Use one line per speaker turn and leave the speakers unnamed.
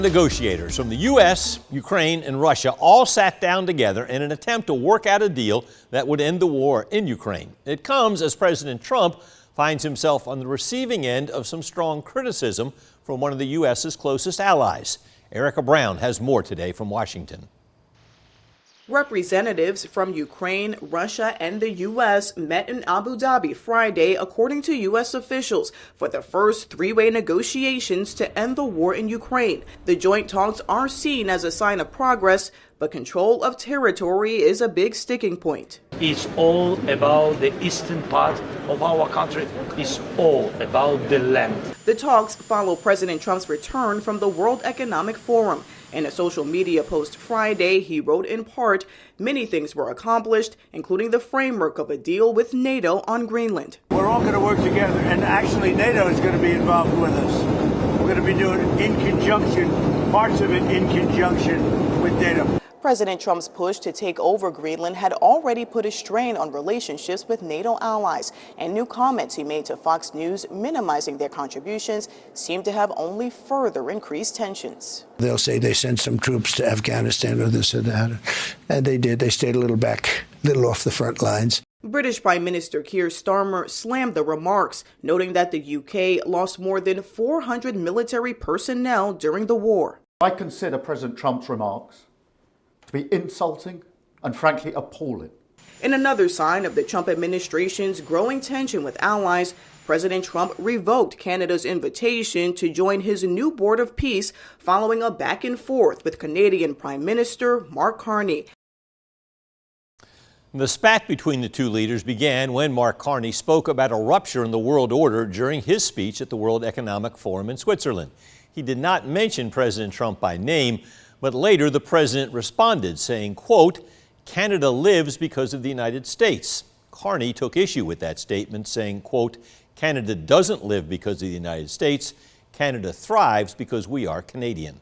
Negotiators from the U.S., Ukraine, and Russia all sat down together in an attempt to work out a deal that would end the war in Ukraine. It comes as President Trump finds himself on the receiving end of some strong criticism from one of the U.S.'s closest allies. Erica Brown has more today from Washington.
Representatives from Ukraine, Russia, and the U.S. met in Abu Dhabi Friday, according to U.S. officials, for the first three-way negotiations to end the war in Ukraine. The joint talks are seen as a sign of progress, but control of territory is a big sticking point.
It's all about the eastern part of our country. It's all about the land.
The talks follow President Trump's return from the World Economic Forum. In a social media post Friday, he wrote in part, many things were accomplished, including the framework of a deal with NATO on Greenland.
We're all going to work together, and actually NATO is going to be involved with us. We're going to be doing it in conjunction, parts of it in conjunction with NATO.
President Trump's push to take over Greenland had already put a strain on relationships with NATO allies, and new comments he made to Fox News minimizing their contributions seem to have only further increased tensions.
They'll say they sent some troops to Afghanistan or this or that, and they did. They stayed a little back, a little off the front lines.
British Prime Minister Keir Starmer slammed the remarks, noting that the UK lost more than 400 military personnel during the war.
I consider President Trump's remarks to be insulting and frankly appalling.
In another sign of the Trump administration's growing tension with allies, President Trump revoked Canada's invitation to join his new Board of Peace following a back and forth with Canadian Prime Minister Mark Carney.
The spat between the two leaders began when Mark Carney spoke about a rupture in the world order during his speech at the World Economic Forum in Switzerland. He did not mention President Trump by name, but later the president responded, saying, quote, Canada lives because of the United States. Carney took issue with that statement, saying, quote, Canada doesn't live because of the United States. Canada thrives because we are Canadian.